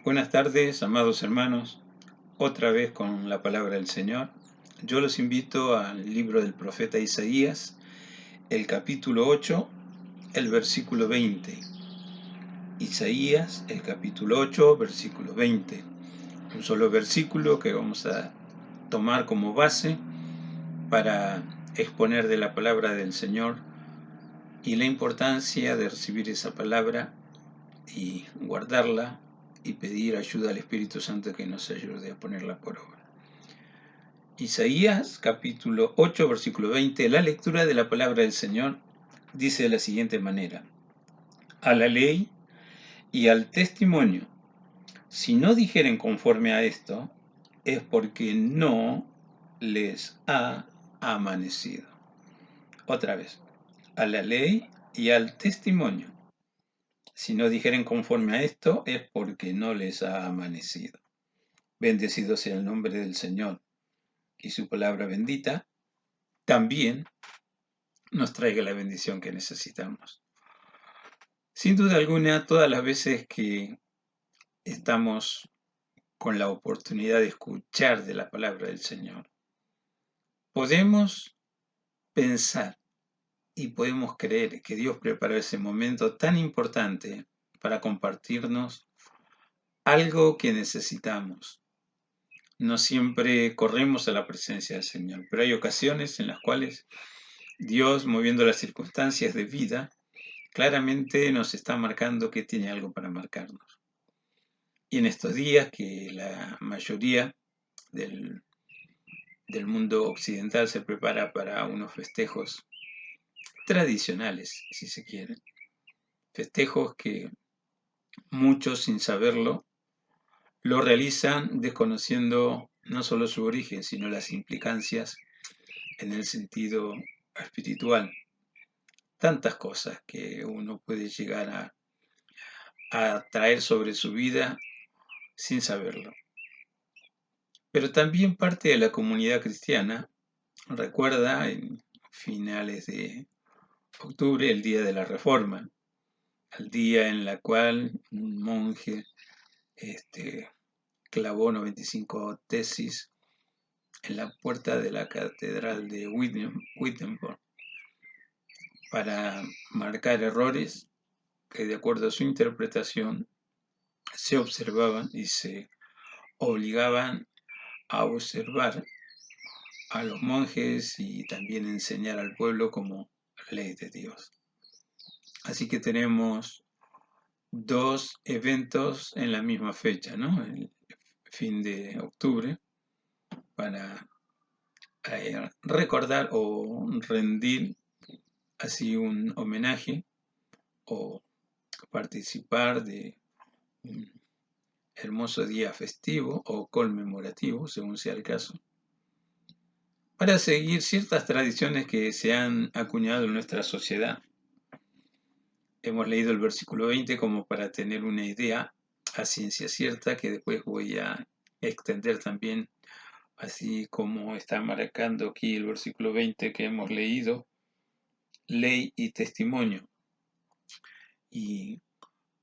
Buenas tardes, amados hermanos, otra vez con la palabra del Señor. Yo los invito al libro del profeta Isaías, el capítulo 8, el versículo 20. Isaías, el capítulo 8, versículo 20. Un solo versículo que vamos a tomar como base para exponer de la palabra del Señor y la importancia de recibir esa palabra y guardarla y pedir ayuda al Espíritu Santo que nos ayude a ponerla por obra. Isaías capítulo 8 versículo 20, la lectura de la palabra del Señor dice de la siguiente manera: a la ley y al testimonio, si no dijeren conforme a esto, es porque no les ha amanecido. Otra vez, a la ley y al testimonio, si no dijeren conforme a esto, es porque no les ha amanecido. Bendecido sea el nombre del Señor, y su palabra bendita también nos traiga la bendición que necesitamos. Sin duda alguna, todas las veces que estamos con la oportunidad de escuchar de la palabra del Señor, podemos pensar y podemos creer que Dios preparó ese momento tan importante para compartirnos algo que necesitamos. No siempre corremos a la presencia del Señor, pero hay ocasiones en las cuales Dios, moviendo las circunstancias de vida, claramente nos está marcando que tiene algo para marcarnos. Y en estos días que la mayoría del mundo occidental se prepara para unos festejos tradicionales, si se quiere, festejos que muchos sin saberlo lo realizan desconociendo no solo su origen, sino las implicancias en el sentido espiritual. Tantas cosas que uno puede llegar a traer sobre su vida sin saberlo. Pero también parte de la comunidad cristiana recuerda en finales de octubre el día de la Reforma, el día en el cual un monje clavó 95 tesis en la puerta de la catedral de Wittenberg para marcar errores que, de acuerdo a su interpretación, se observaban y se obligaban a observar a los monjes y también enseñar al pueblo como ley de Dios. Así que tenemos dos eventos en la misma fecha, ¿no? El fin de octubre, para recordar o rendir así un homenaje o participar de un hermoso día festivo o conmemorativo, según sea el caso, para seguir ciertas tradiciones que se han acuñado en nuestra sociedad. Hemos leído el versículo 20 como para tener una idea a ciencia cierta que después voy a extender también, así como está marcando aquí el versículo 20 que hemos leído, ley y testimonio. Y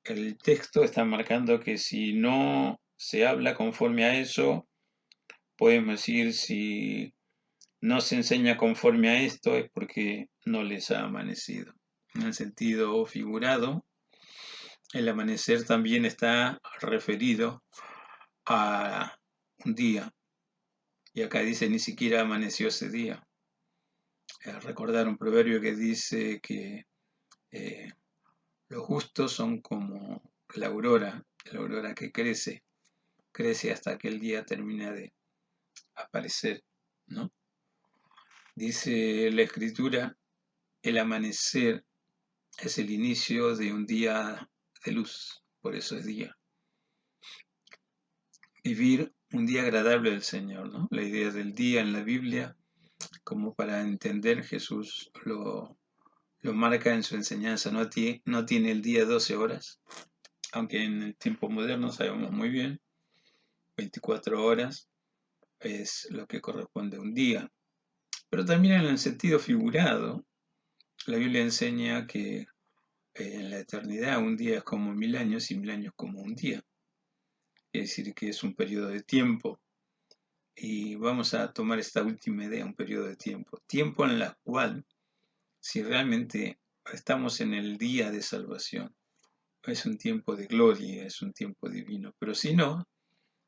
el texto está marcando que si no se habla conforme a eso, podemos decir, si no se enseña conforme a esto, es porque no les ha amanecido. En el sentido figurado, el amanecer también está referido a un día. Y acá dice, ni siquiera amaneció ese día. Recordar un proverbio que dice que los justos son como la aurora que crece hasta que el día termina de aparecer, ¿no? Dice la Escritura, el amanecer es el inicio de un día de luz, por eso es día. Vivir un día agradable del Señor, ¿no? La idea del día en la Biblia, como para entender, Jesús lo marca en su enseñanza, no tiene el día 12 horas, aunque en el tiempo moderno sabemos muy bien, 24 horas es lo que corresponde a un día. Pero también en el sentido figurado, la Biblia enseña que en la eternidad un día es como 1000 años y 1000 años como un día. quiere decir que es un periodo de tiempo. Y vamos a tomar esta última idea, un periodo de tiempo. Tiempo en el cual, si realmente estamos en el día de salvación, es un tiempo de gloria, es un tiempo divino. Pero si no,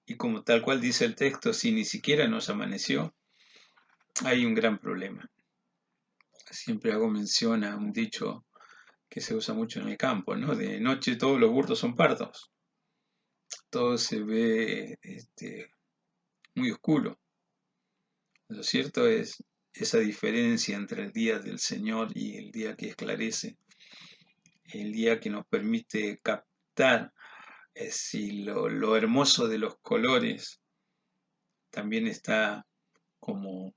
y como tal cual dice el texto, si ni siquiera nos amaneció, hay un gran problema. Siempre hago mención a un dicho que se usa mucho en el campo, ¿no? De noche todos los burros son pardos. Todo se ve muy oscuro. Lo cierto es esa diferencia entre el día del Señor y el día que esclarece, el día que nos permite captar lo hermoso de los colores, también está como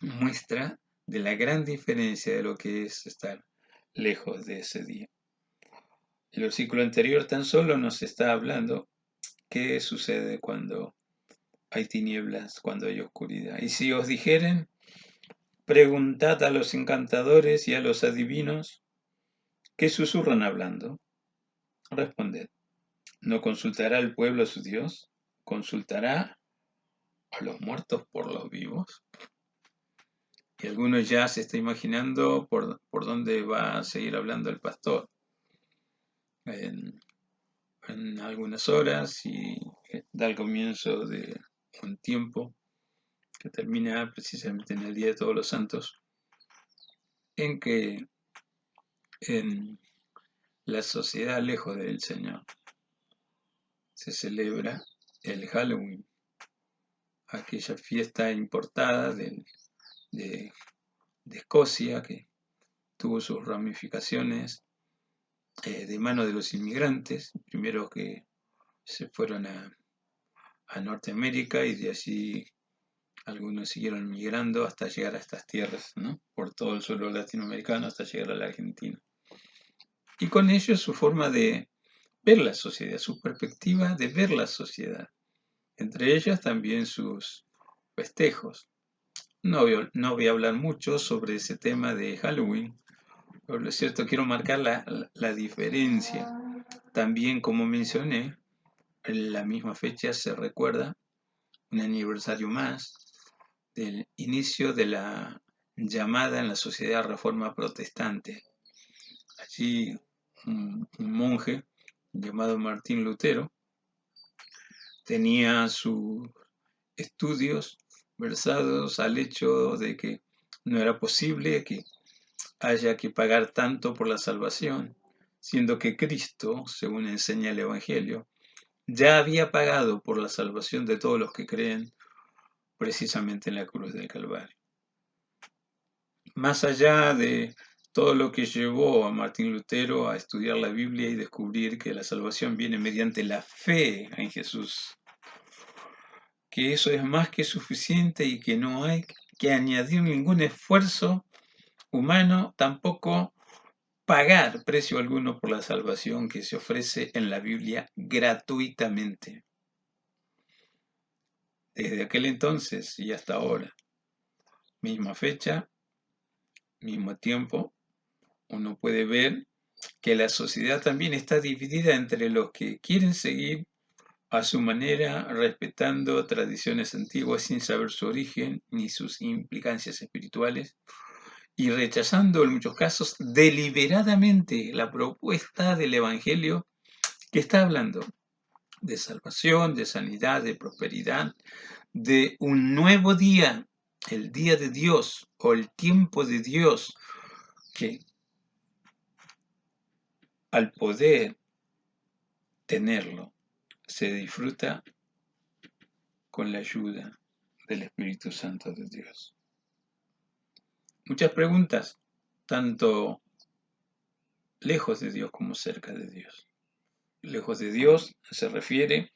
muestra de la gran diferencia de lo que es estar lejos de ese día. El versículo anterior tan solo nos está hablando qué sucede cuando hay tinieblas, cuando hay oscuridad. Y si os dijeren, preguntad a los encantadores y a los adivinos, ¿qué susurran hablando? Responded, ¿no consultará el pueblo a su Dios? ¿Consultará a los muertos por los vivos? Y algunos ya se está imaginando por dónde va a seguir hablando el pastor. En algunas horas y da el comienzo de un tiempo que termina precisamente en el Día de Todos los Santos, en que en la sociedad lejos del Señor se celebra el Halloween, aquella fiesta importada de Escocia que tuvo sus ramificaciones de mano de los inmigrantes, primero que se fueron a Norteamérica y de allí algunos siguieron migrando hasta llegar a estas tierras, ¿no? Por todo el suelo latinoamericano hasta llegar a la Argentina. Y con ello su forma de ver la sociedad, su perspectiva de ver la sociedad. Entre ellas también sus festejos. No voy a hablar mucho sobre ese tema de Halloween, pero lo cierto quiero marcar la diferencia. También, como mencioné, en la misma fecha se recuerda un aniversario más del inicio de la llamada en la sociedad Reforma Protestante. Allí un monje llamado Martín Lutero tenía sus estudios versados al hecho de que no era posible que haya que pagar tanto por la salvación, siendo que Cristo, según enseña el Evangelio, ya había pagado por la salvación de todos los que creen precisamente en la cruz del Calvario. Más allá de todo lo que llevó a Martín Lutero a estudiar la Biblia y descubrir que la salvación viene mediante la fe en Jesús, que eso es más que suficiente y que no hay que añadir ningún esfuerzo humano, tampoco pagar precio alguno por la salvación que se ofrece en la Biblia gratuitamente. Desde aquel entonces y hasta ahora, misma fecha, mismo tiempo, uno puede ver que la sociedad también está dividida entre los que quieren seguir a su manera, respetando tradiciones antiguas sin saber su origen ni sus implicancias espirituales, y rechazando en muchos casos deliberadamente la propuesta del Evangelio que está hablando de salvación, de sanidad, de prosperidad, de un nuevo día, el día de Dios o el tiempo de Dios, que al poder tenerlo se disfruta con la ayuda del Espíritu Santo de Dios. Muchas preguntas, tanto lejos de Dios como cerca de Dios. Lejos de Dios se refiere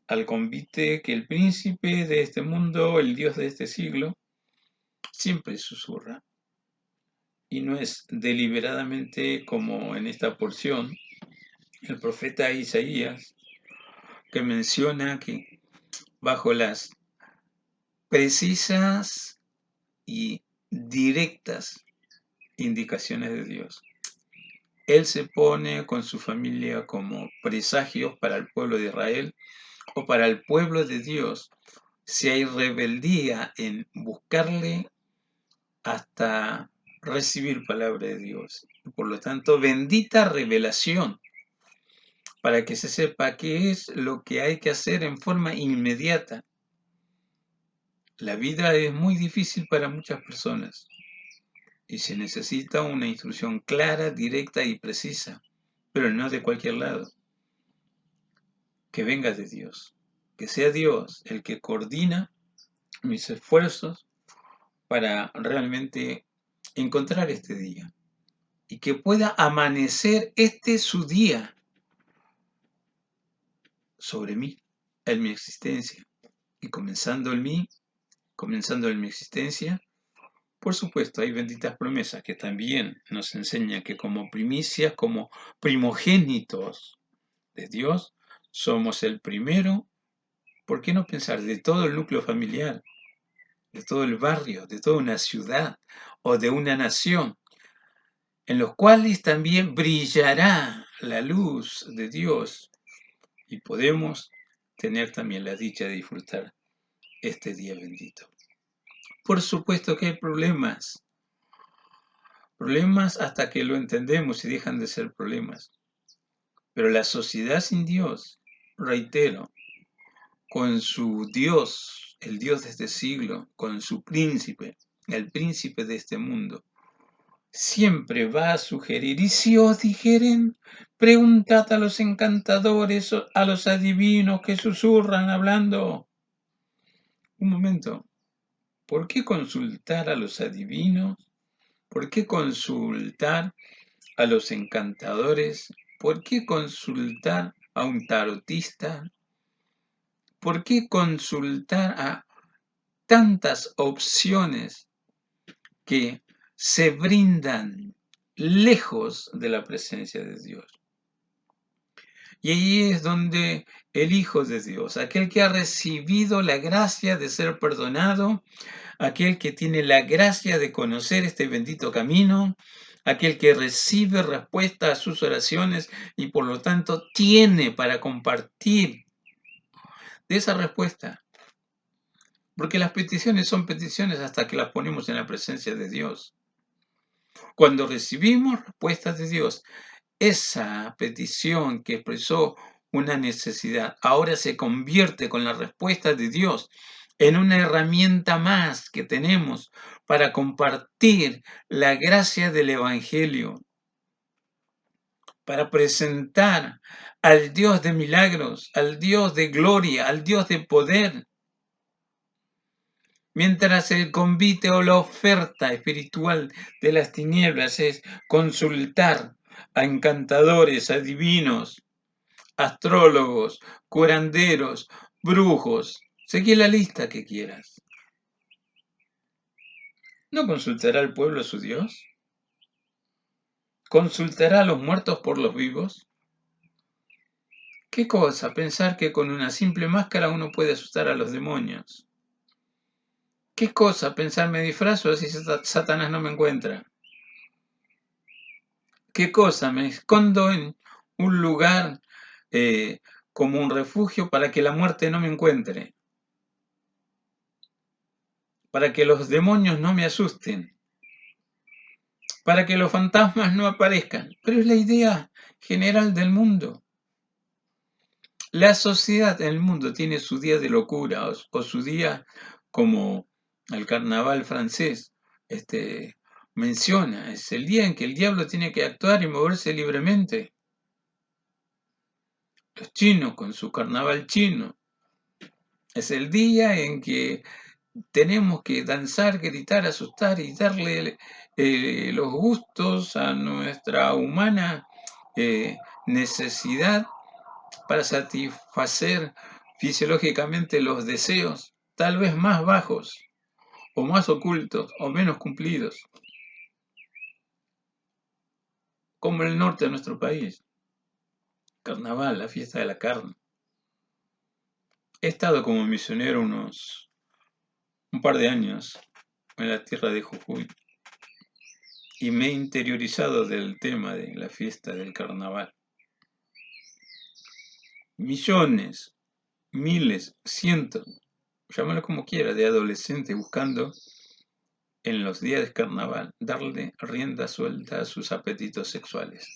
al convite que el príncipe de este mundo, el Dios de este siglo, siempre susurra. Y no es deliberadamente como en esta porción el profeta Isaías, que menciona que bajo las precisas y directas indicaciones de Dios, Él se pone con su familia como presagios para el pueblo de Israel o para el pueblo de Dios si hay rebeldía en buscarle hasta recibir palabra de Dios. Por lo tanto, bendita revelación para que se sepa qué es lo que hay que hacer en forma inmediata. La vida es muy difícil para muchas personas y se necesita una instrucción clara, directa y precisa, pero no de cualquier lado. Que venga de Dios, que sea Dios el que coordina mis esfuerzos para realmente encontrar este día y que pueda amanecer este su día sobre mí, en mi existencia. Y comenzando en mi existencia, por supuesto, hay benditas promesas que también nos enseñan que como primicias, como primogénitos de Dios, somos el primero, ¿por qué no pensar de todo el núcleo familiar, de todo el barrio, de toda una ciudad o de una nación, en los cuales también brillará la luz de Dios y podemos tener también la dicha de disfrutar este día bendito? Por supuesto que hay problemas hasta que lo entendemos y dejan de ser problemas. Pero la sociedad sin Dios, reitero, con su Dios, el Dios de este siglo, con su príncipe, el príncipe de este mundo, siempre va a sugerir, ¿y si os dijeren? Preguntad a los encantadores, a los adivinos que susurran hablando. Un momento, ¿por qué consultar a los adivinos? ¿Por qué consultar a los encantadores? ¿Por qué consultar a un tarotista? ¿Por qué consultar a tantas opciones que se brindan lejos de la presencia de Dios? Y ahí es donde el Hijo de Dios, aquel que ha recibido la gracia de ser perdonado, aquel que tiene la gracia de conocer este bendito camino, aquel que recibe respuesta a sus oraciones y por lo tanto tiene para compartir de esa respuesta. Porque las peticiones son peticiones hasta que las ponemos en la presencia de Dios. Cuando recibimos respuestas de Dios, esa petición que expresó una necesidad ahora se convierte con la respuesta de Dios en una herramienta más que tenemos para compartir la gracia del Evangelio, para presentar al Dios de milagros, al Dios de gloria, al Dios de poder. Mientras el convite o la oferta espiritual de las tinieblas es consultar a encantadores, adivinos, astrólogos, curanderos, brujos, seguí la lista que quieras. ¿No consultará el pueblo a su Dios? ¿Consultará a los muertos por los vivos? ¿Qué cosa pensar que con una simple máscara uno puede asustar a los demonios? ¿Qué cosa pensar me disfrazo así Satanás no me encuentra? ¿Qué cosa me escondo en un lugar como un refugio para que la muerte no me encuentre? Para que los demonios no me asusten, para que los fantasmas no aparezcan. Pero es la idea general del mundo. La sociedad en el mundo tiene su día de locura o su día como el carnaval francés menciona. Es el día en que el diablo tiene que actuar y moverse libremente. Los chinos con su carnaval chino. Es el día en que tenemos que danzar, gritar, asustar y darle los gustos a nuestra humana necesidad para satisfacer fisiológicamente los deseos, tal vez más bajos, o más ocultos, o menos cumplidos, como en el norte de nuestro país. Carnaval, la fiesta de la carne. He estado como misionero un par de años en la tierra de Jujuy. y me he interiorizado del tema de la fiesta del carnaval. Millones, miles, cientos, llámalo como quiera, de adolescentes buscando en los días de carnaval darle rienda suelta a sus apetitos sexuales.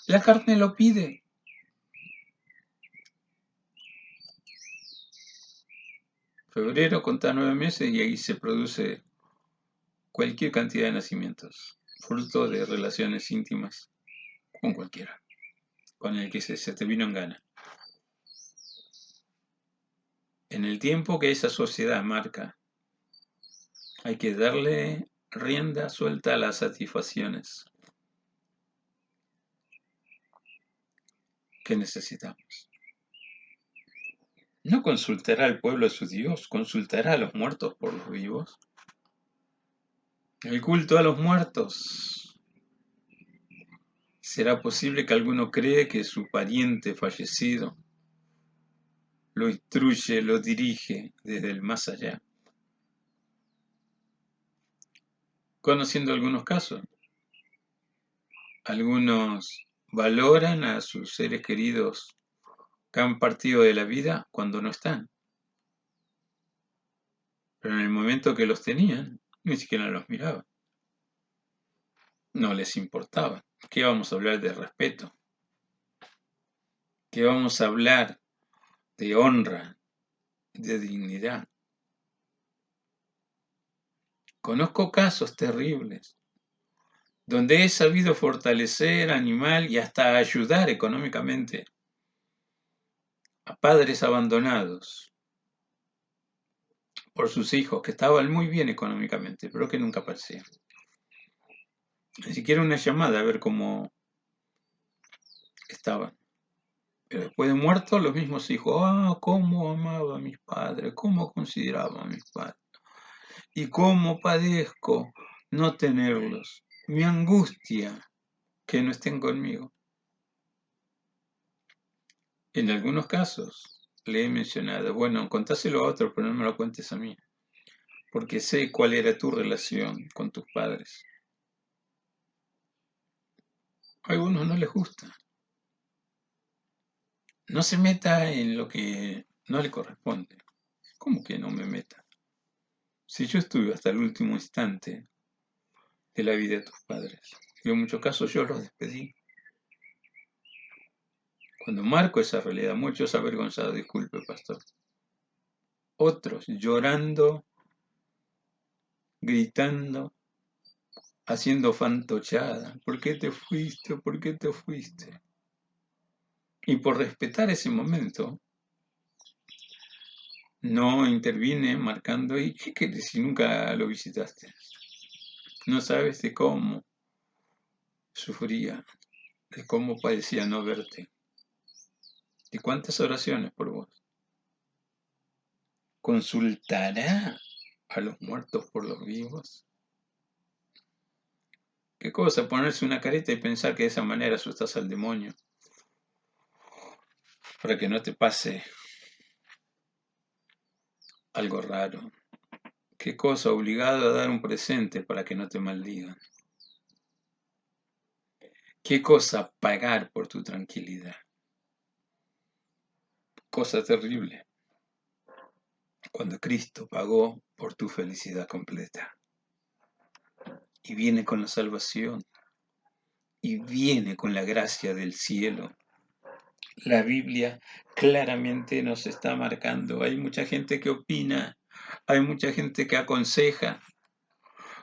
La carne lo pide. Febrero conta 9 meses y ahí se produce cualquier cantidad de nacimientos, fruto de relaciones íntimas con cualquiera, con el que se te vino en gana. En el tiempo que esa sociedad marca, hay que darle rienda suelta a las satisfacciones que necesitamos. ¿No consultará el pueblo a su Dios? ¿Consultará a los muertos por los vivos? El culto a los muertos. ¿Será posible que alguno cree que su pariente fallecido lo instruye, lo dirige desde el más allá? Conociendo algunos casos, algunos valoran a sus seres queridos que han partido de la vida cuando no están, pero en el momento que los tenían, ni siquiera los miraban, no les importaba. ¿Qué vamos a hablar de respeto? ¿Qué vamos a hablar de honra, de dignidad? Conozco casos terribles donde he sabido fortalecer, animar y hasta ayudar económicamente a padres abandonados por sus hijos que estaban muy bien económicamente, pero que nunca aparecían. Ni siquiera una llamada a ver cómo estaban. Pero después de muertos, los mismos hijos, cómo amaba a mis padres, cómo consideraba a mis padres, y cómo padezco no tenerlos. Mi angustia que no estén conmigo. En algunos casos le he mencionado, bueno, contáselo a otro, pero no me lo cuentes a mí, porque sé cuál era tu relación con tus padres. A algunos no les gusta. No se meta en lo que no le corresponde. ¿Cómo que no me meta? Si yo estuve hasta el último instante de la vida de tus padres, y en muchos casos yo los despedí. Cuando marco esa realidad, muchos avergonzados, disculpe, pastor. Otros llorando, gritando, haciendo fantochada. ¿Por qué te fuiste? ¿Por qué te fuiste? Y por respetar ese momento, no intervine marcando, ¿y qué querés si nunca lo visitaste? No sabes de cómo sufría, de cómo padecía no verte, de cuántas oraciones por vos. ¿Consultará a los muertos por los vivos? ¿Qué cosa? Ponerse una careta y pensar que de esa manera asustas al demonio para que no te pase algo raro. ¿Qué cosa? Obligado a dar un presente para que no te maldigan. ¿Qué cosa? Pagar por tu tranquilidad. Cosa terrible. Cuando Cristo pagó por tu felicidad completa. Y viene con la salvación. Y viene con la gracia del cielo. La Biblia claramente nos está marcando. Hay mucha gente que opina, hay mucha gente que aconseja.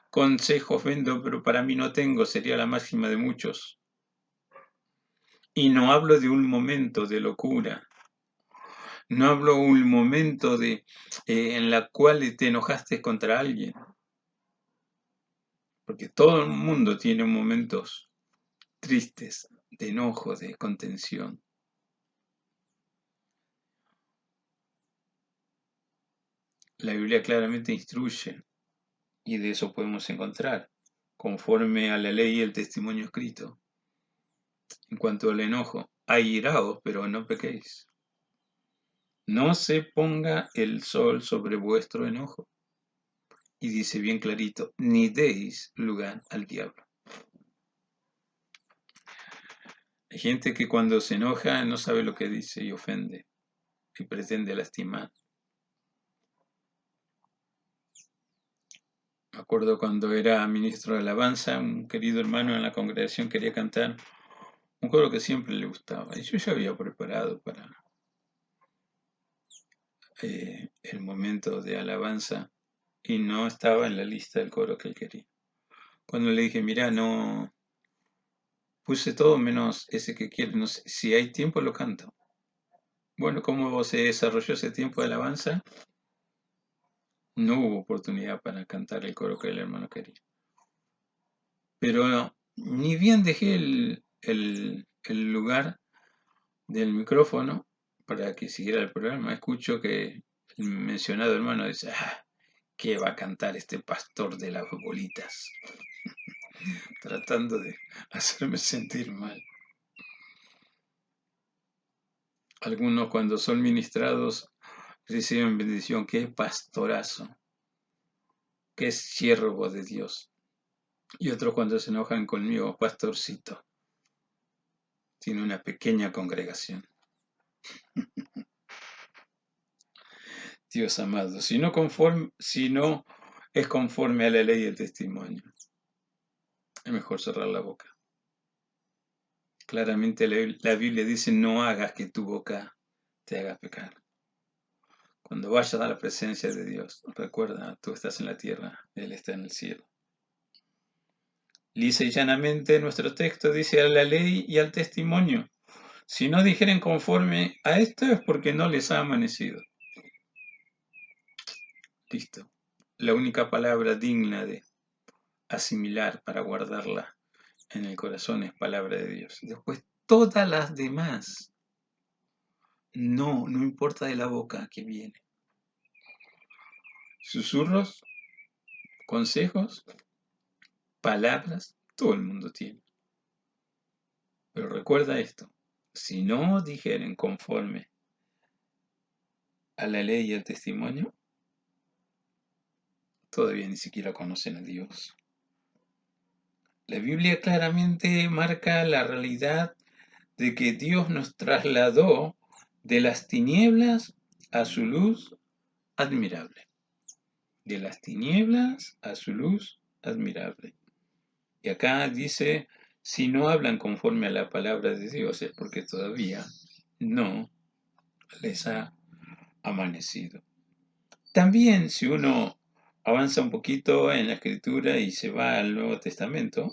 Consejos vendo, pero para mí no tengo, sería la máxima de muchos. Y no hablo de un momento de locura. No hablo de un momento en la cual te enojaste contra alguien. Porque todo el mundo tiene momentos tristes, de enojo, de contención. La Biblia claramente instruye, y de eso podemos encontrar, conforme a la ley y el testimonio escrito. En cuanto al enojo, airaos, pero no pequéis. No se ponga el sol sobre vuestro enojo. Y dice bien clarito, ni deis lugar al diablo. Hay gente que cuando se enoja no sabe lo que dice y ofende y pretende lastimar. Me acuerdo cuando era ministro de alabanza, un querido hermano en la congregación quería cantar un coro que siempre le gustaba. Y yo ya había preparado para el momento de alabanza y no estaba en la lista del coro que él quería. Cuando le dije, mira, no puse todo menos ese que quiero, no sé, si hay tiempo lo canto. Bueno, ¿cómo se desarrolló ese tiempo de alabanza? No hubo oportunidad para cantar el coro que el hermano quería. Pero ni bien dejé el lugar del micrófono para que siguiera el programa, escucho que el mencionado hermano dice, ¿qué va a cantar este pastor de las bolitas? Tratando de hacerme sentir mal. Algunos cuando son ministrados reciben bendición, qué pastorazo, qué siervo de Dios. Y otros cuando se enojan conmigo, pastorcito. Tiene una pequeña congregación. Dios amado, si no es conforme a la ley del testimonio, es mejor cerrar la boca. Claramente la Biblia dice, no hagas que tu boca te haga pecar. Cuando vayas a la presencia de Dios, recuerda, tú estás en la tierra, Él está en el cielo. Lisa y llanamente nuestro texto dice a la ley y al testimonio. Si no dijeren conforme a esto es porque no les ha amanecido. Listo. La única palabra digna de asimilar para guardarla en el corazón es palabra de Dios. Después todas las demás, no importa de la boca que viene. Susurros, consejos, palabras, todo el mundo tiene. Pero recuerda esto, si no dijeren conforme a la ley y al testimonio, todavía ni siquiera conocen a Dios. La Biblia claramente marca la realidad de que Dios nos trasladó de las tinieblas a su luz admirable. De las tinieblas a su luz admirable. Y acá dice, si no hablan conforme a la palabra de Dios es porque todavía no les ha amanecido. También si uno avanza un poquito en la escritura y se va al Nuevo Testamento,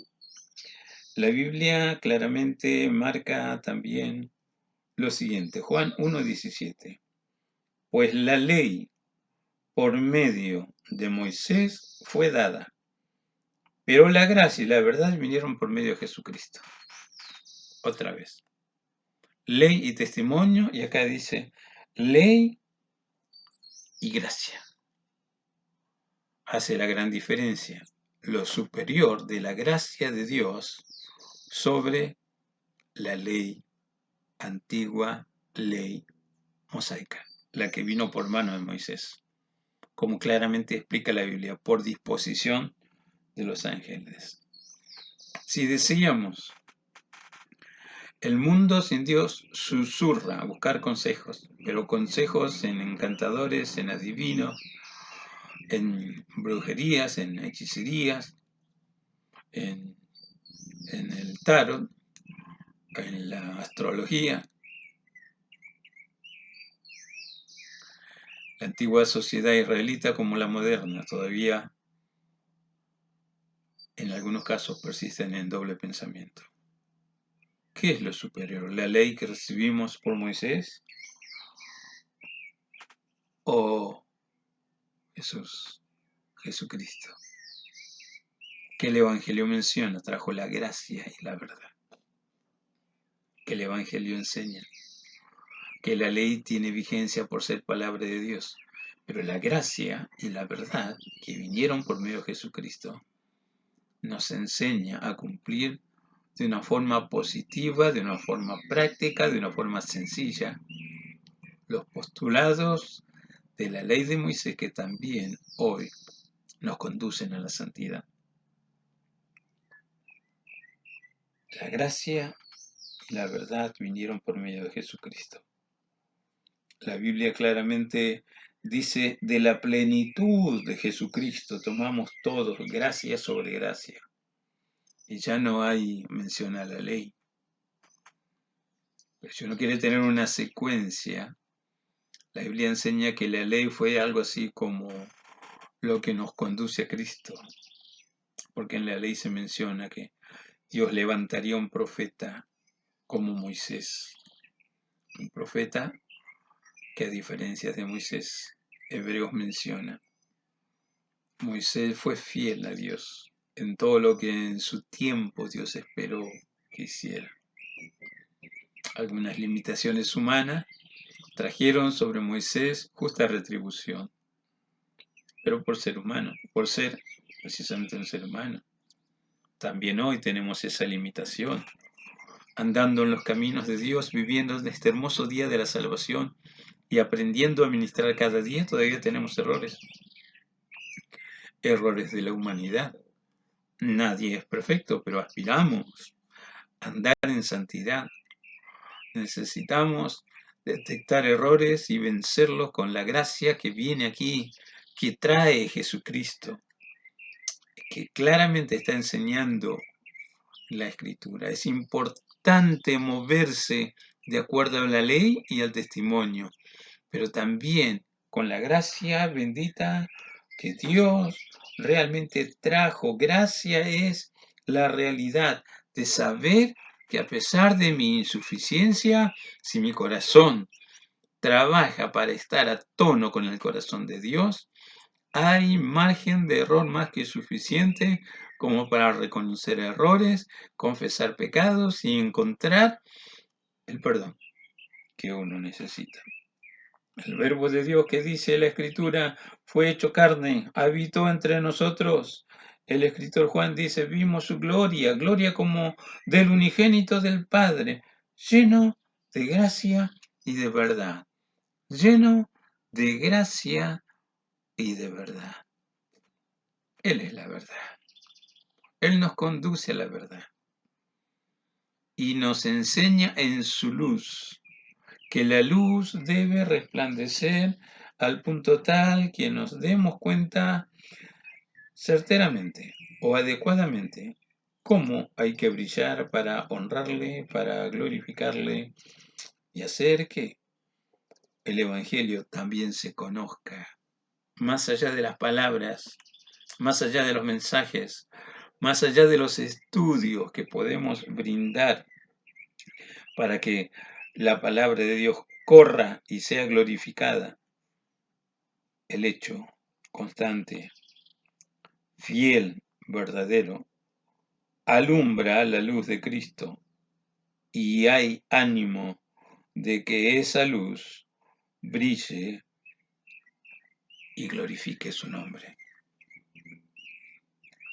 la Biblia claramente marca también lo siguiente, Juan 1:17, pues la ley por medio de Moisés fue dada, pero la gracia y la verdad vinieron por medio de Jesucristo. Otra vez, ley y testimonio, y acá dice ley y gracia. Hace la gran diferencia, lo superior de la gracia de Dios sobre la ley antigua, ley mosaica, la que vino por mano de Moisés, como claramente explica la Biblia, por disposición de los ángeles. Si decíamos, el mundo sin Dios susurra a buscar consejos, pero consejos en encantadores, en adivinos, en brujerías, en hechicerías, en el tarot, en la astrología. La antigua sociedad israelita como la moderna todavía en algunos casos persisten en doble pensamiento. ¿Qué es lo superior? ¿La ley que recibimos por Moisés? ¿O Jesucristo? Que el Evangelio menciona, trajo la gracia y la verdad. Que el Evangelio enseña que la ley tiene vigencia por ser palabra de Dios, pero la gracia y la verdad que vinieron por medio de Jesucristo nos enseña a cumplir de una forma positiva, de una forma práctica, de una forma sencilla, los postulados de la ley de Moisés que también hoy nos conducen a la santidad. La gracia la verdad vinieron por medio de Jesucristo. La Biblia claramente dice, de la plenitud de Jesucristo tomamos todos gracia sobre gracia. Y ya no hay mención a la ley. Pero si uno quiere tener una secuencia, la Biblia enseña que la ley fue algo así como lo que nos conduce a Cristo. Porque en la ley se menciona que Dios levantaría un profeta como Moisés. Un profeta que, a diferencia de Moisés, Hebreos menciona, Moisés fue fiel a Dios en todo lo que en su tiempo Dios esperó que hiciera. Algunas limitaciones humanas trajeron sobre Moisés justa retribución, pero por ser humano, por ser precisamente un ser humano. También hoy tenemos esa limitación, andando en los caminos de Dios, viviendo en este hermoso día de la salvación y aprendiendo a ministrar cada día, todavía tenemos errores de la humanidad. Nadie es perfecto, pero aspiramos a andar en santidad. Necesitamos detectar errores y vencerlos con la gracia que viene aquí, que trae Jesucristo, que claramente está enseñando la Escritura. Es importante moverse de acuerdo a la ley y al testimonio, pero también con la gracia bendita que Dios realmente trajo. Gracia es la realidad de saber que a pesar de mi insuficiencia, si mi corazón trabaja para estar a tono con el corazón de Dios, hay margen de error más que suficiente como para reconocer errores, confesar pecados y encontrar el perdón que uno necesita. El verbo de Dios que dice la Escritura fue hecho carne, habitó entre nosotros. El escritor Juan dice, vimos su gloria, gloria como del unigénito del Padre, lleno de gracia y de verdad. Lleno de gracia y de verdad. Él es la verdad. Él nos conduce a la verdad. Y nos enseña en su luz, que la luz debe resplandecer al punto tal que nos demos cuenta certeramente o adecuadamente cómo hay que brillar para honrarle, para glorificarle y hacer que el Evangelio también se conozca, más allá de las palabras, más allá de los mensajes, más allá de los estudios que podemos brindar para que la palabra de Dios corra y sea glorificada. El hecho constante, fiel, verdadero, alumbra la luz de Cristo y hay ánimo de que esa luz brille y glorifique su nombre.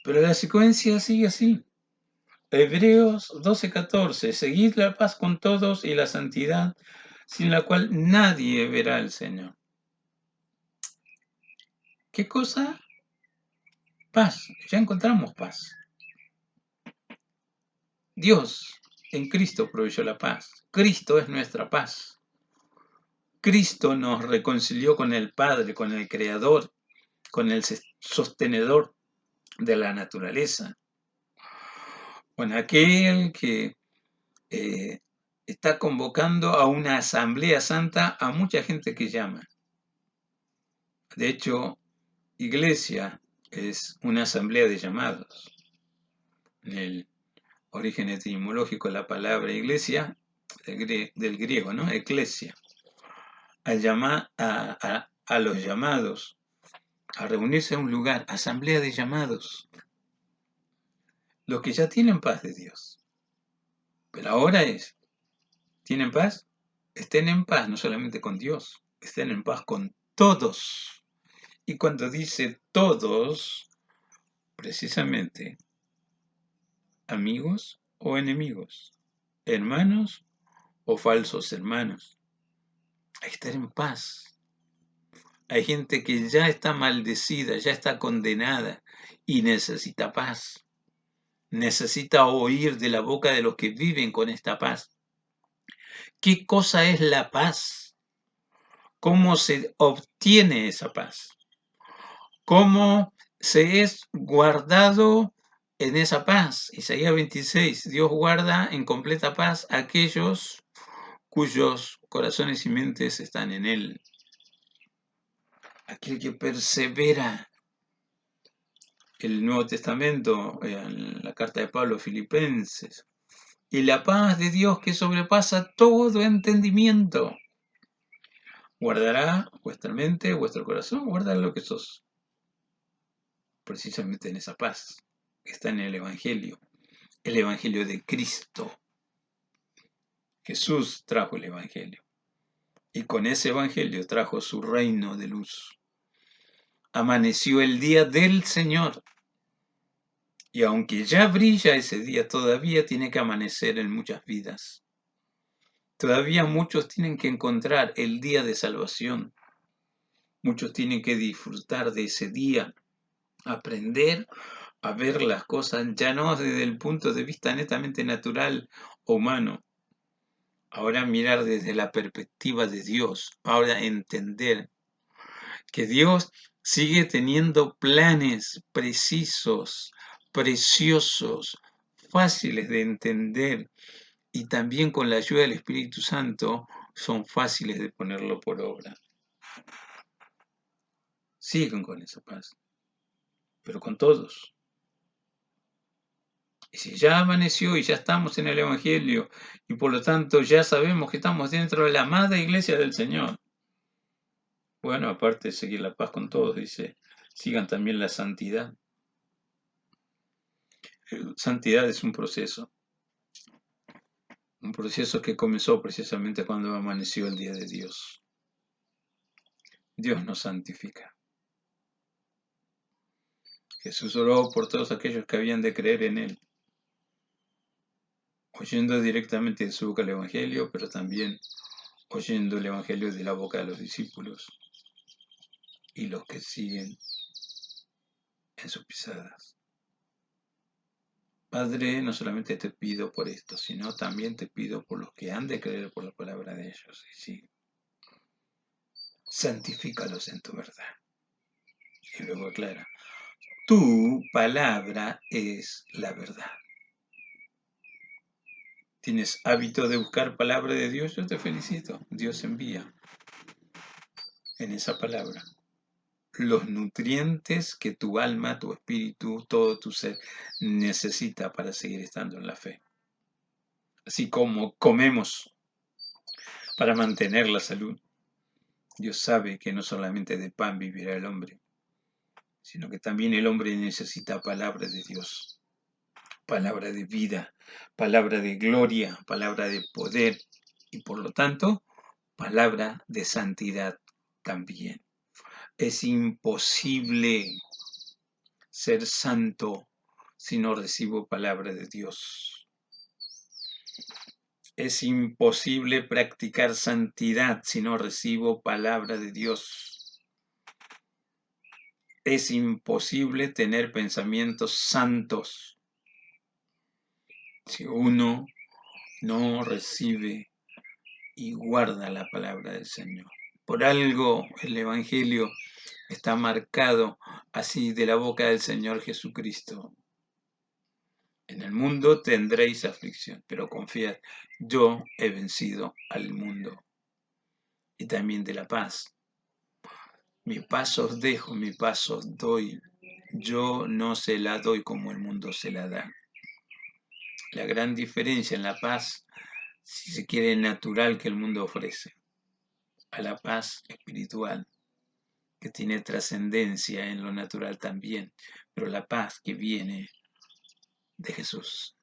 Pero la secuencia sigue así. Hebreos 12:14, seguid la paz con todos y la santidad, sin la cual nadie verá al Señor. ¿Qué cosa? Paz. Ya encontramos paz. Dios en Cristo proveyó la paz. Cristo es nuestra paz. Cristo nos reconcilió con el Padre, con el Creador, con el sostenedor de la naturaleza, con aquel que está convocando a una asamblea santa a mucha gente que llama. De hecho, iglesia es una asamblea de llamados. En el origen etimológico de la palabra iglesia, del griego, ¿no? Eclesia. A llamar a los llamados, a reunirse a un lugar, asamblea de llamados. Los que ya tienen paz de Dios. Pero ahora ¿tienen paz? Estén en paz, no solamente con Dios, estén en paz con todos. Y cuando dice todos, precisamente, amigos o enemigos, hermanos o falsos hermanos. Hay que estar en paz. Hay gente que ya está maldecida, ya está condenada y necesita paz. Necesita oír de la boca de los que viven con esta paz. ¿Qué cosa es la paz? ¿Cómo se obtiene esa paz? ¿Cómo se es guardado en esa paz? Isaías 26, Dios guarda en completa paz a aquellos cuyos corazones y mentes están en Él. Aquel que persevera. El Nuevo Testamento, en la carta de Pablo a Filipenses. Y la paz de Dios que sobrepasa todo entendimiento guardará vuestra mente, vuestro corazón, guardará lo que sos. Precisamente en esa paz está en el Evangelio de Cristo. Jesús trajo el Evangelio y con ese Evangelio trajo su reino de luz. Amaneció el día del Señor y aunque ya brilla ese día, todavía tiene que amanecer en muchas vidas. Todavía muchos tienen que encontrar el día de salvación. Muchos tienen que disfrutar de ese día, aprender a ver las cosas ya no desde el punto de vista netamente natural o humano. Ahora mirar desde la perspectiva de Dios. Ahora entender que Dios sigue teniendo planes precisos, preciosos, fáciles de entender y también con la ayuda del Espíritu Santo son fáciles de ponerlo por obra. Siguen con esa paz, pero con todos. Y si ya amaneció y ya estamos en el Evangelio y por lo tanto ya sabemos que estamos dentro de la amada iglesia del Señor, bueno, aparte de seguir la paz con todos, dice, sigan también la santidad. Santidad es un proceso que comenzó precisamente cuando amaneció el día de Dios. Dios nos santifica. Jesús oró por todos aquellos que habían de creer en Él, oyendo directamente de su boca el Evangelio, pero también oyendo el Evangelio de la boca de los discípulos y los que siguen en sus pisadas. Padre, no solamente te pido por esto, sino también te pido por los que han de creer por la palabra de ellos. Y sí, santifícalos en tu verdad. Y luego aclara, tu palabra es la verdad. ¿Tienes hábito de buscar palabra de Dios? Yo te felicito. Dios envía en esa palabra los nutrientes que tu alma, tu espíritu, todo tu ser necesita para seguir estando en la fe. Así como comemos para mantener la salud, Dios sabe que no solamente de pan vivirá el hombre, sino que también el hombre necesita palabra de Dios, palabra de vida, palabra de gloria, palabra de poder y por lo tanto, palabra de santidad también. Es imposible ser santo si no recibo palabra de Dios. Es imposible practicar santidad si no recibo palabra de Dios. Es imposible tener pensamientos santos si uno no recibe y guarda la palabra del Señor. Por algo el Evangelio está marcado así de la boca del Señor Jesucristo. En el mundo tendréis aflicción, pero confiad, yo he vencido al mundo. Y también de la paz. Mi paz os dejo, mi paz os doy. Yo no se la doy como el mundo se la da. La gran diferencia en la paz, si se quiere, natural que el mundo ofrece, a la paz espiritual, que tiene trascendencia en lo natural también, pero la paz que viene de Jesús.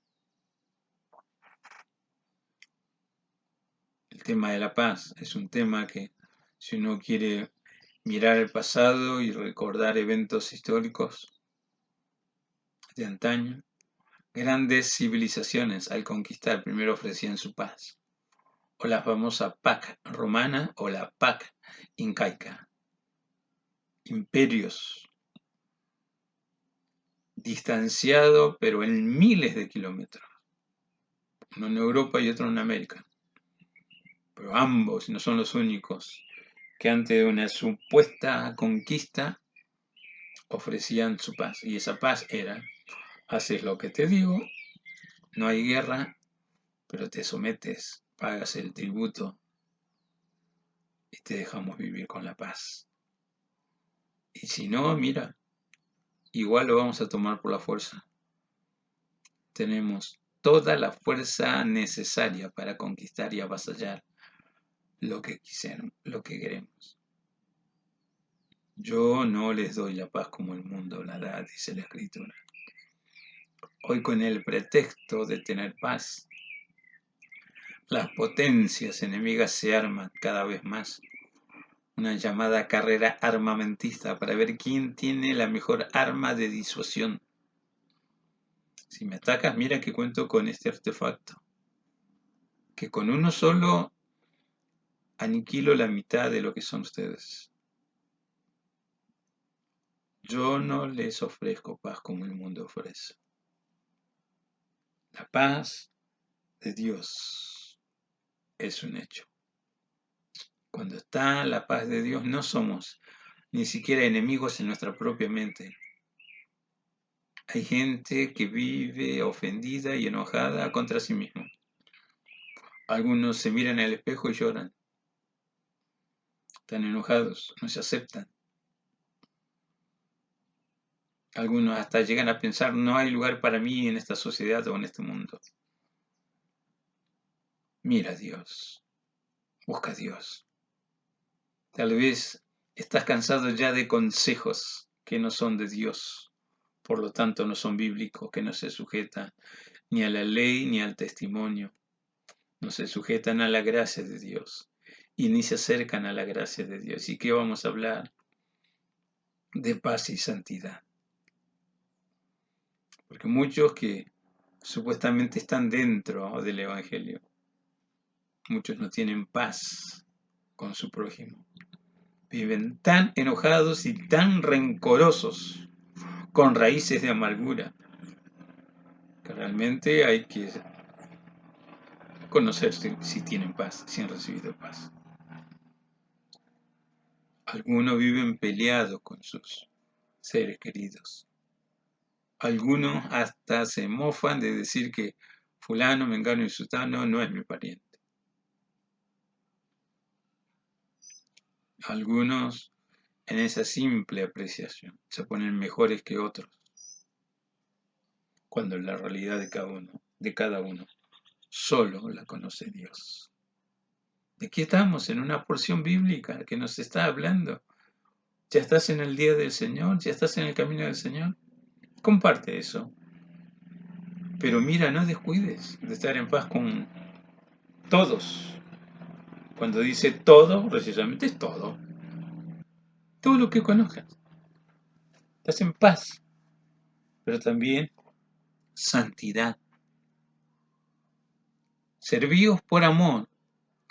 El tema de la paz es un tema que, si uno quiere mirar el pasado y recordar eventos históricos de antaño, grandes civilizaciones al conquistar primero ofrecían su paz, o la famosa PAC romana o la PAC incaica. Imperios distanciados pero en miles de kilómetros, uno en Europa y otro en América, Pero ambos no son los únicos que ante una supuesta conquista ofrecían su paz. Y esa paz era: haces lo que te digo, no hay guerra, pero te sometes, pagas el tributo y te dejamos vivir con la paz. Y si no, mira, igual lo vamos a tomar por la fuerza. Tenemos toda la fuerza necesaria para conquistar y avasallar lo que queremos. Yo no les doy la paz como el mundo la da, dice la Escritura. Hoy, con el pretexto de tener paz, las potencias enemigas se arman cada vez más. Una llamada carrera armamentista para ver quién tiene la mejor arma de disuasión. Si me atacas, mira que cuento con este artefacto, que con uno solo aniquilo la mitad de lo que son ustedes. Yo no les ofrezco paz como el mundo ofrece. La paz de Dios es un hecho. Cuando está la paz de Dios, no somos ni siquiera enemigos en nuestra propia mente. Hay gente que vive ofendida y enojada contra sí mismo. Algunos se miran al espejo y lloran. Están enojados, no se aceptan. Algunos hasta llegan a pensar: no hay lugar para mí en esta sociedad o en este mundo. Mira a Dios, busca a Dios. Tal vez estás cansado ya de consejos que no son de Dios, por lo tanto no son bíblicos, que no se sujetan ni a la ley ni al testimonio, no se sujetan a la gracia de Dios y ni se acercan a la gracia de Dios. ¿Y qué vamos a hablar? De paz y santidad. Porque muchos que supuestamente están dentro del Evangelio, muchos no tienen paz con su prójimo. Viven tan enojados y tan rencorosos, con raíces de amargura, que realmente hay que conocer si tienen paz, si han recibido paz. Algunos viven peleados con sus seres queridos. Algunos hasta se mofan de decir que fulano, mengano y sutano no es mi pariente. Algunos, en esa simple apreciación, se ponen mejores que otros, cuando la realidad de cada uno, solo la conoce Dios. Aquí estamos en una porción bíblica que nos está hablando. ¿Ya estás en el día del Señor? ¿Ya estás en el camino del Señor? Comparte eso. Pero mira, no descuides de estar en paz con todos. Cuando dice todo, precisamente es todo. Todo lo que conozcas. Estás en paz, pero también santidad. Servíos por amor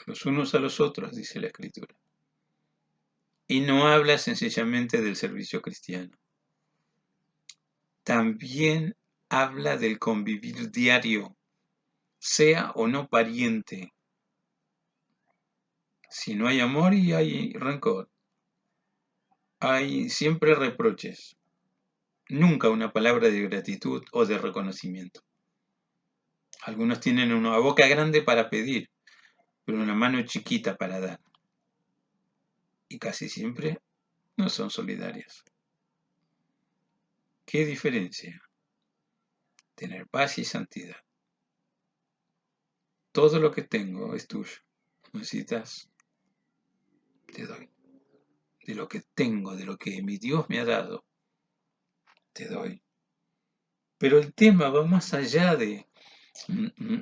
los unos a los otros, dice la Escritura. Y no habla sencillamente del servicio cristiano. También habla del convivir diario, sea o no pariente. Si no hay amor y hay rencor, hay siempre reproches, nunca una palabra de gratitud o de reconocimiento. Algunos tienen una boca grande para pedir, pero una mano chiquita para dar. Y casi siempre no son solidarios. ¿Qué diferencia? Tener paz y santidad. Todo lo que tengo es tuyo. ¿Necesitas? Te doy. De lo que tengo, de lo que mi Dios me ha dado, te doy. Pero el tema va más allá de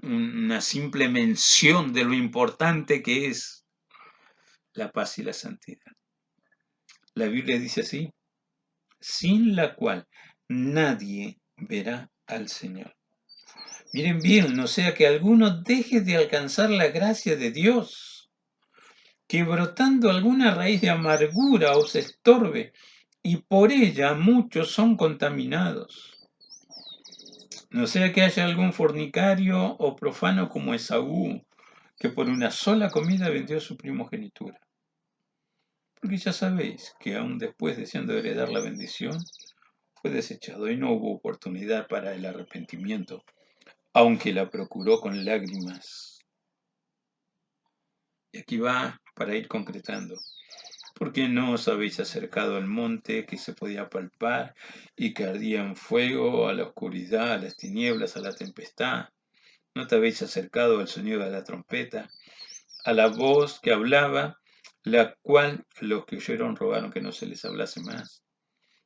una simple mención de lo importante que es la paz y la santidad. La Biblia dice así: sin la cual nadie verá al Señor. Miren bien, no sea que alguno deje de alcanzar la gracia de Dios, que brotando alguna raíz de amargura os estorbe, y por ella muchos son contaminados. No sea que haya algún fornicario o profano como Esaú, que por una sola comida vendió su primogenitura. Porque ya sabéis que aún después, deseando heredar la bendición, fue desechado y no hubo oportunidad para el arrepentimiento, aunque la procuró con lágrimas. Y aquí va para ir concretando. ¿Por qué no os habéis acercado al monte que se podía palpar y que ardía en fuego, a la oscuridad, a las tinieblas, a la tempestad? ¿No te habéis acercado al sonido de la trompeta, a la voz que hablaba, la cual los que oyeron rogaron que no se les hablase más?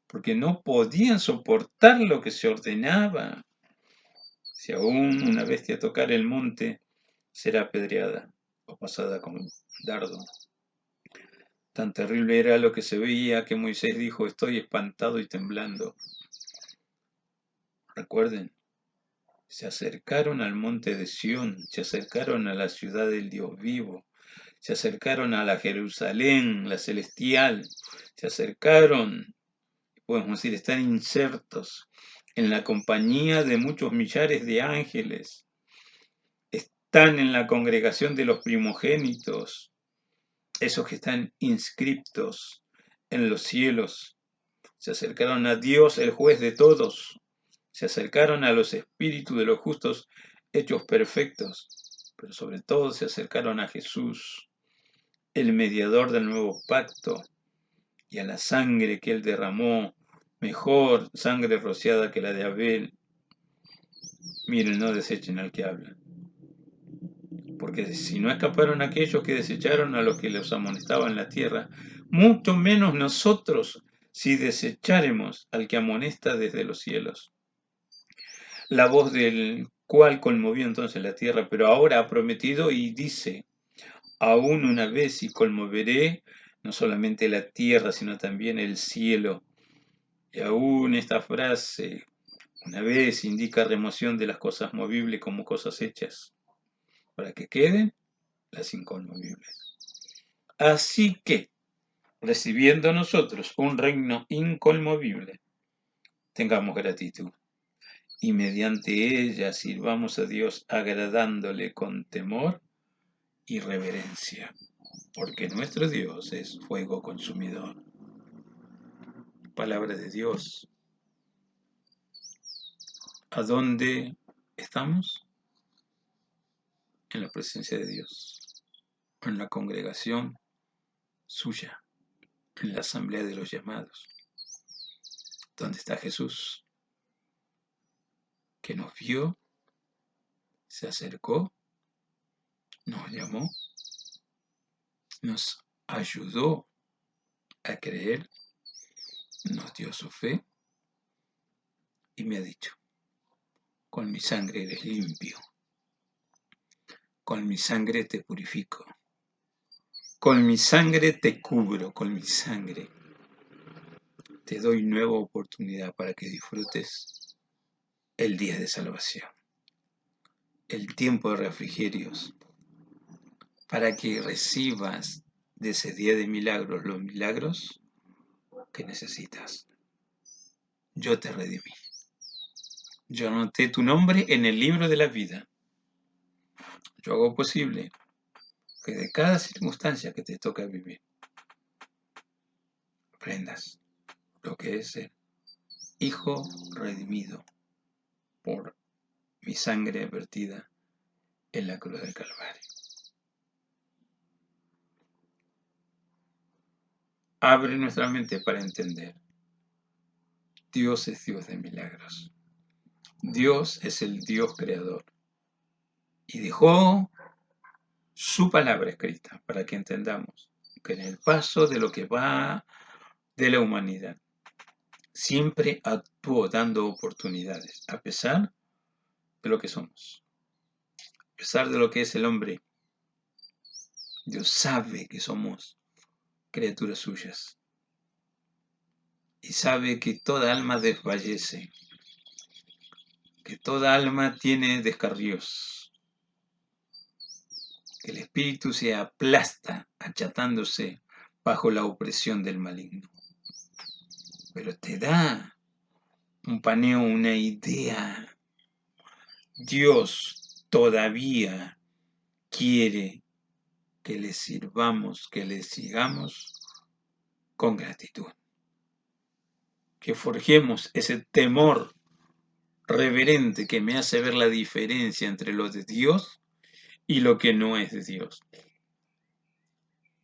Porque no podían soportar lo que se ordenaba. Si aún una bestia tocar el monte, será apedreada o pasada con dardo. Tan terrible era lo que se veía que Moisés dijo: estoy espantado y temblando. Recuerden, se acercaron al monte de Sión, se acercaron a la ciudad del Dios vivo, se acercaron a la Jerusalén, la celestial, se acercaron, podemos decir, están insertos en la compañía de muchos millares de ángeles, están en la congregación de los primogénitos, esos que están inscriptos en los cielos. Se acercaron a Dios, el juez de todos. Se acercaron a los espíritus de los justos hechos perfectos, pero sobre todo se acercaron a Jesús, el mediador del nuevo pacto, y a la sangre que él derramó, mejor sangre rociada que la de Abel. Miren, no desechen al que habla, porque si no escaparon aquellos que desecharon a los que los amonestaban en la tierra, mucho menos nosotros si desecháremos al que amonesta desde los cielos. La voz del cual conmovió entonces la tierra, pero ahora ha prometido y dice: aún una vez y conmoveré no solamente la tierra, sino también el cielo. Y aún esta frase, una vez, indica remoción de las cosas movibles como cosas hechas, para que queden las inconmovibles. Así que, recibiendo nosotros un reino inconmovible, tengamos gratitud y mediante ella sirvamos a Dios agradándole con temor y reverencia, porque nuestro Dios es fuego consumidor. Palabra de Dios. ¿A dónde estamos? En la presencia de Dios, en la congregación suya, en la asamblea de los llamados, donde está Jesús, que nos vio, se acercó, nos llamó, nos ayudó a creer, nos dio su fe y me ha dicho: con mi sangre eres limpio, con mi sangre te purifico, con mi sangre te cubro, con mi sangre te doy nueva oportunidad para que disfrutes el día de salvación, el tiempo de refrigerios, para que recibas de ese día de milagros los milagros que necesitas. Yo te redimí. Yo anoté tu nombre en el libro de la vida. Yo hago posible que de cada circunstancia que te toca vivir, aprendas lo que es el Hijo redimido por mi sangre vertida en la cruz del Calvario. Abre nuestra mente para entender. Dios es Dios de milagros. Dios es el Dios creador. Y dejó su palabra escrita para que entendamos que en el paso de lo que va de la humanidad, siempre actuó dando oportunidades, a pesar de lo que somos, a pesar de lo que es el hombre. Dios sabe que somos criaturas suyas y sabe que toda alma desfallece, que toda alma tiene descarríos, que el espíritu se aplasta achatándose bajo la opresión del maligno. Pero te da un paneo, una idea. Dios todavía quiere que le sirvamos, que le sigamos con gratitud. Que forjemos ese temor reverente que me hace ver la diferencia entre lo de Dios y lo que no es de Dios.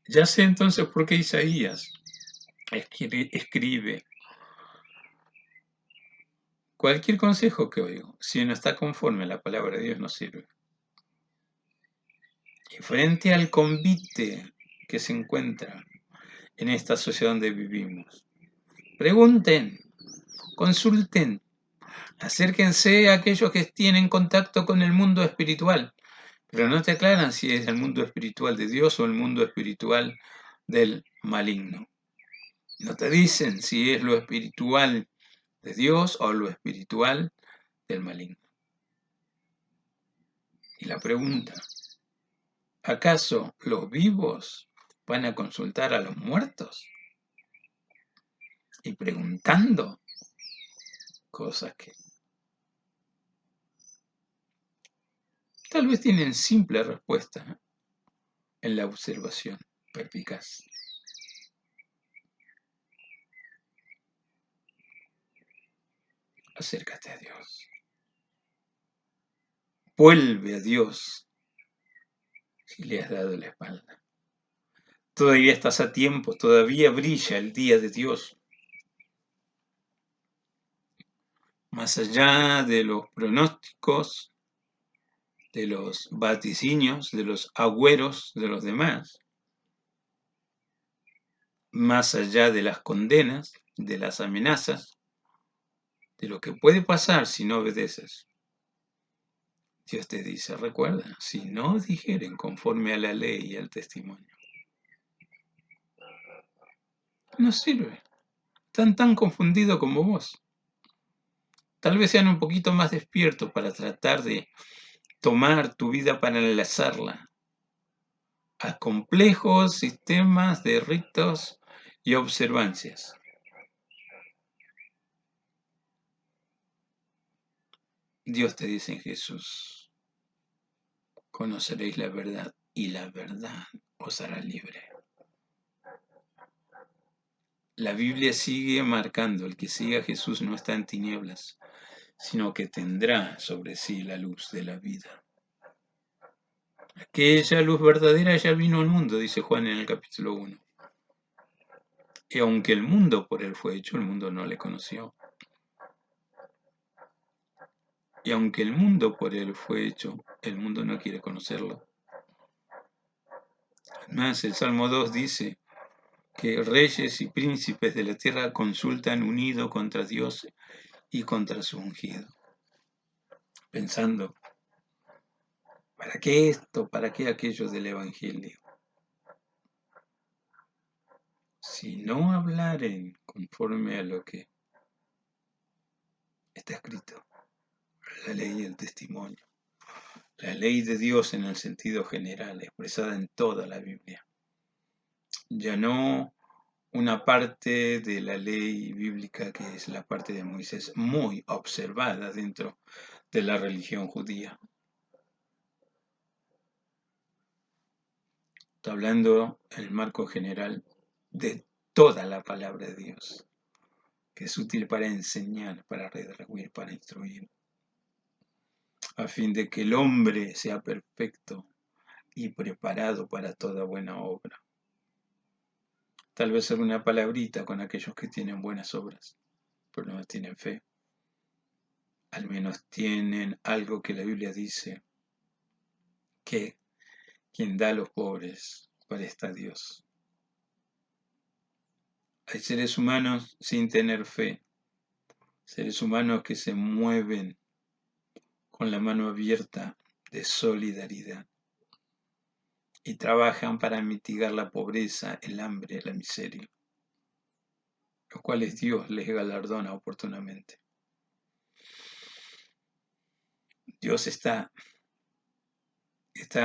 Ya sé entonces por qué Isaías escribe: cualquier consejo que oigo, si no está conforme a la palabra de Dios, no sirve. Y frente al convite que se encuentra en esta sociedad donde vivimos, pregunten, consulten, acérquense a aquellos que tienen contacto con el mundo espiritual, pero no te aclaran si es el mundo espiritual de Dios o el mundo espiritual del maligno. No te dicen si es lo espiritual de Dios o lo espiritual del maligno. Y la pregunta: ¿acaso los vivos van a consultar a los muertos? Y preguntando cosas que tal vez tienen simple respuesta en la observación perspicaz. Acércate a Dios. Vuelve a Dios si le has dado la espalda. Todavía estás a tiempo, todavía brilla el día de Dios. Más allá de los pronósticos, de los vaticinios, de los agüeros de los demás, más allá de las condenas, de las amenazas, de lo que puede pasar si no obedeces. Dios te dice: recuerda, si no dijeren conforme a la ley y al testimonio, no sirve. Están tan confundidos como vos. Tal vez sean un poquito más despiertos para tratar de tomar tu vida para enlazarla a complejos sistemas de ritos y observancias. Dios te dice en Jesús: conoceréis la verdad y la verdad os hará libre. La Biblia sigue marcando: el que siga a Jesús no está en tinieblas, sino que tendrá sobre sí la luz de la vida. Aquella luz verdadera ya vino al mundo, dice Juan en el capítulo 1. Y aunque el mundo por él fue hecho, el mundo no le conoció. Y aunque el mundo por él fue hecho, el mundo no quiere conocerlo. Además, el Salmo 2 dice que reyes y príncipes de la tierra consultan unido contra Dios y contra su ungido. Pensando: ¿para qué esto? ¿Para qué aquello del Evangelio? Si no hablaren conforme a lo que está escrito, la ley y el testimonio, la ley de Dios en el sentido general, expresada en toda la Biblia, ya no una parte de la ley bíblica que es la parte de Moisés, muy observada dentro de la religión judía. Está hablando en el marco general de toda la palabra de Dios, que es útil para enseñar, para redarguir, para instruir, a fin de que el hombre sea perfecto y preparado para toda buena obra. Tal vez ser una palabrita con aquellos que tienen buenas obras, pero no tienen fe. Al menos tienen algo que la Biblia dice, que quien da a los pobres, para está Dios. Hay seres humanos sin tener fe, seres humanos que se mueven con la mano abierta de solidaridad y trabajan para mitigar la pobreza, el hambre, la miseria, los cuales Dios les galardona oportunamente. Dios está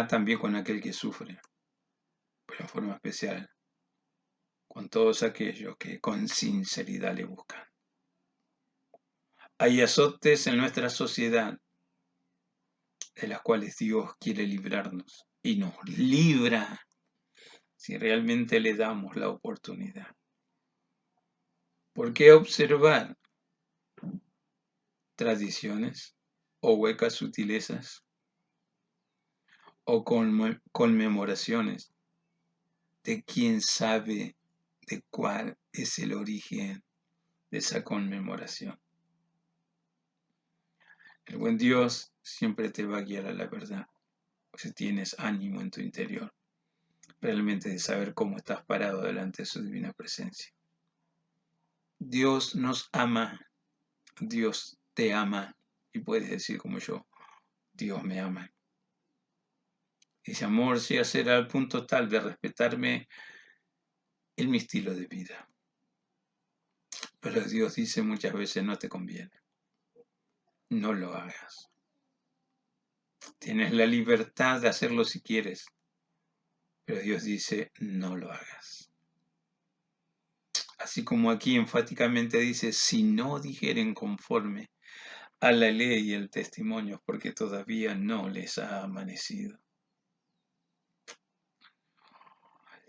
también con aquel que sufre, pero en forma especial con todos aquellos que con sinceridad le buscan. Hay azotes en nuestra sociedad de las cuales Dios quiere librarnos. y nos libra si realmente le damos la oportunidad. ¿Por qué observar tradiciones o huecas sutilezas o conmemoraciones de quién sabe de cuál es el origen de esa conmemoración? El buen Dios siempre te va a guiar a la verdad, si tienes ánimo en tu interior, realmente de saber cómo estás parado delante de su divina presencia. Dios nos ama, Dios te ama, y puedes decir como yo, Dios me ama. Ese amor llega a ser al punto tal de respetarme en mi estilo de vida. Pero Dios dice muchas veces, no te conviene, no lo hagas. Tienes la libertad de hacerlo si quieres, pero Dios dice, no lo hagas. Así como aquí enfáticamente dice, si no dijeren conforme a la ley y el testimonio, porque todavía no les ha amanecido.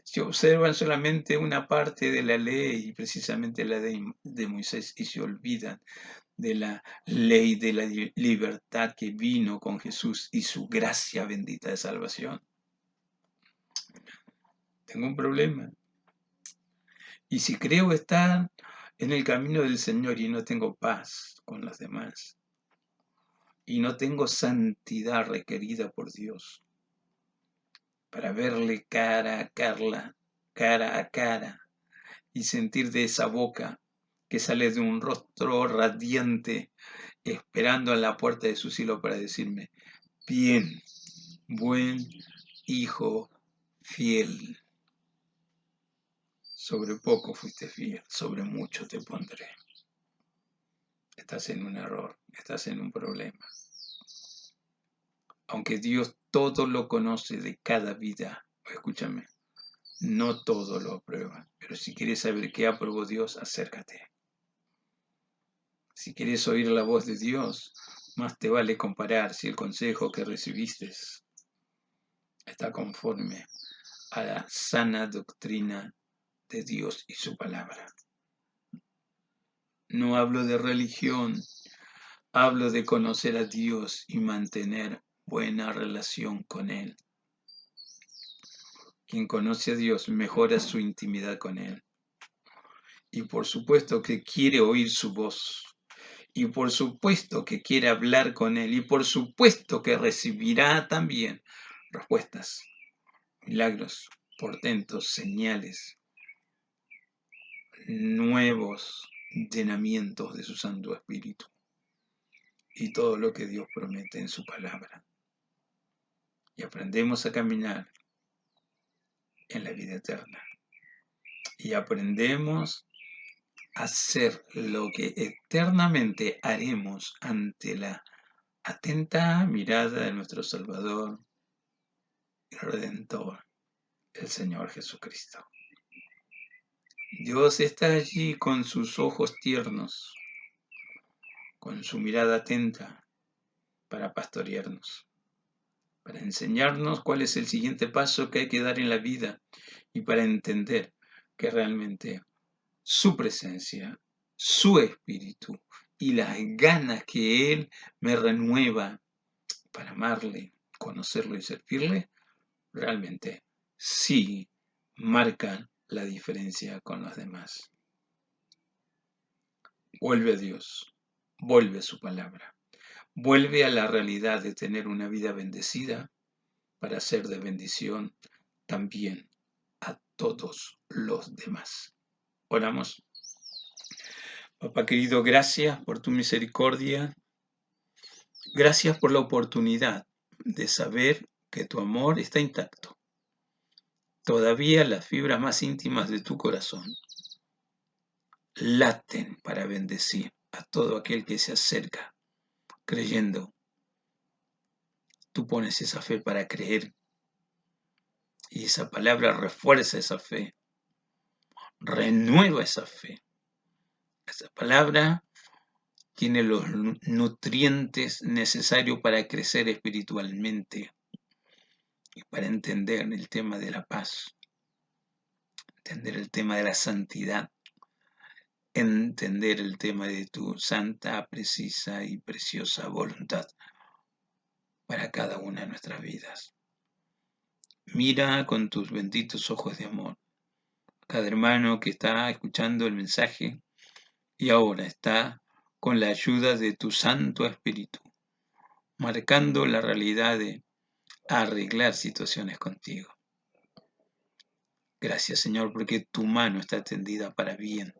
Si observan solamente una parte de la ley, precisamente la de Moisés, y se olvidan de la ley de la libertad que vino con Jesús y su gracia bendita de salvación, tengo un problema. Y si creo estar en el camino del Señor y no tengo paz con los demás, y no tengo santidad requerida por Dios para verle cara a cara, y sentir de esa boca que sale de un rostro radiante, esperando a la puerta de su cielo para decirme, bien, buen hijo fiel. Sobre poco fuiste fiel, sobre mucho te pondré. Estás en un error, estás en un problema. Aunque Dios todo lo conoce de cada vida, escúchame, no todo lo aprueba, pero si quieres saber qué aprobó Dios, acércate. Si quieres oír la voz de Dios, más te vale comparar si el consejo que recibiste está conforme a la sana doctrina de Dios y su palabra. No hablo de religión, hablo de conocer a Dios y mantener buena relación con Él. Quien conoce a Dios mejora su intimidad con Él. Y por supuesto que quiere oír su voz. Y por supuesto que quiere hablar con Él. Y por supuesto que recibirá también respuestas, milagros, portentos, señales, nuevos llenamientos de su Santo Espíritu. Y todo lo que Dios promete en su palabra. Y aprendemos a caminar en la vida eterna. Y aprendemos a hacer lo que eternamente haremos ante la atenta mirada de nuestro Salvador y Redentor, el Señor Jesucristo. Dios está allí con sus ojos tiernos, con su mirada atenta para pastorearnos, para enseñarnos cuál es el siguiente paso que hay que dar en la vida y para entender que realmente su presencia, su espíritu y las ganas que Él me renueva para amarle, conocerlo y servirle, realmente sí marcan la diferencia con los demás. Vuelve a Dios, vuelve a su palabra, vuelve a la realidad de tener una vida bendecida para ser de bendición también a todos los demás. Oramos. Papá querido, gracias por tu misericordia. Gracias por la oportunidad de saber que tu amor está intacto. Todavía las fibras más íntimas de tu corazón laten para bendecir a todo aquel que se acerca creyendo. Tú pones esa fe para creer y esa palabra refuerza esa fe, renueva esa fe. Esa palabra tiene los nutrientes necesarios para crecer espiritualmente. y para entender el tema de la paz, entender el tema de la santidad, entender el tema de tu santa, precisa y preciosa voluntad para cada una de nuestras vidas. Mira con tus benditos ojos de amor a cada hermano que está escuchando el mensaje y ahora está con la ayuda de tu Santo Espíritu, marcando la realidad de arreglar situaciones contigo. Gracias, Señor, porque tu mano está tendida para bien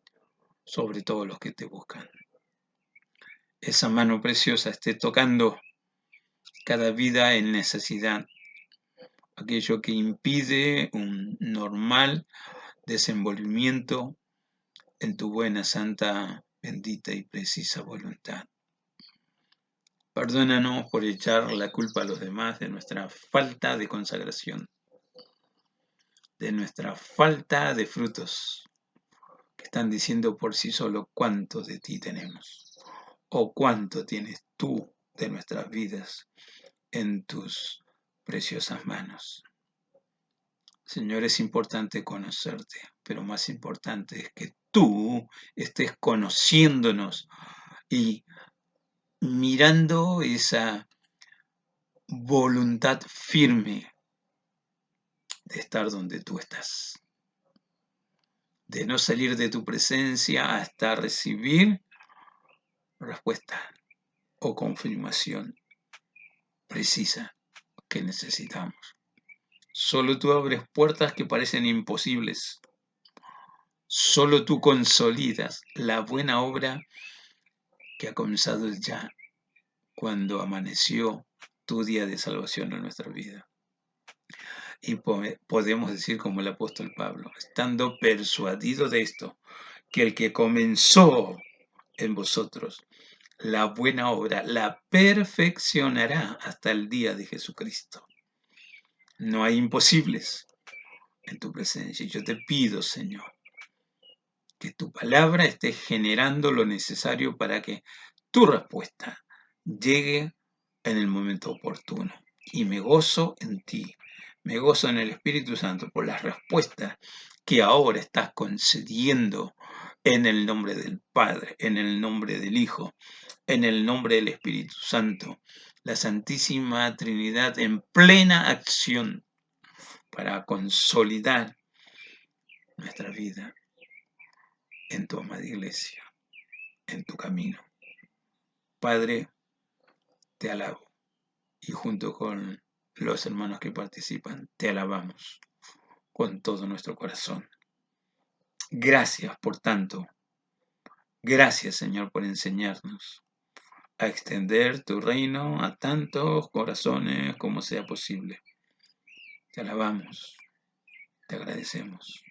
sobre todos los que te buscan. Esa mano preciosa esté tocando cada vida en necesidad, aquello que impide un normal desenvolvimiento en tu buena, santa, bendita y precisa voluntad. Perdónanos por echar la culpa a los demás de nuestra falta de consagración, de nuestra falta de frutos, que están diciendo por sí solo cuánto de ti tenemos, o cuánto tienes tú de nuestras vidas en tus preciosas manos. Señor, es importante conocerte, pero más importante es que tú estés conociéndonos y mirando esa voluntad firme de estar donde tú estás, de no salir de tu presencia hasta recibir respuesta o confirmación precisa que necesitamos. Solo tú abres puertas que parecen imposibles. Solo tú consolidas la buena obra que ha comenzado ya cuando amaneció tu día de salvación en nuestra vida. Y podemos decir como el apóstol Pablo, estando persuadido de esto, que el que comenzó en vosotros la buena obra la perfeccionará hasta el día de Jesucristo. No hay imposibles en tu presencia. Yo te pido, Señor, que tu palabra esté generando lo necesario para que tu respuesta llegue en el momento oportuno. Y me gozo en ti, me gozo en el Espíritu Santo por las respuestas que ahora estás concediendo en el nombre del Padre, en el nombre del Hijo, en el nombre del Espíritu Santo, la Santísima Trinidad en plena acción para consolidar nuestra vida en tu amada iglesia, en tu camino. Padre, te alabo y junto con los hermanos que participan, te alabamos con todo nuestro corazón. Gracias por tanto. Gracias, Señor, por enseñarnos a extender tu reino a tantos corazones como sea posible. Te alabamos, te agradecemos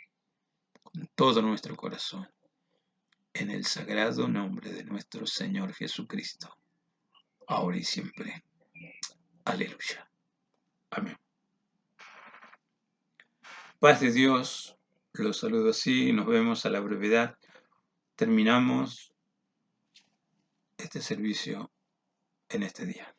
con todo nuestro corazón, en el sagrado nombre de nuestro Señor Jesucristo, ahora y siempre. Aleluya. Amén. Paz de Dios, los saludo así, nos vemos a la brevedad. Terminamos este servicio en este día.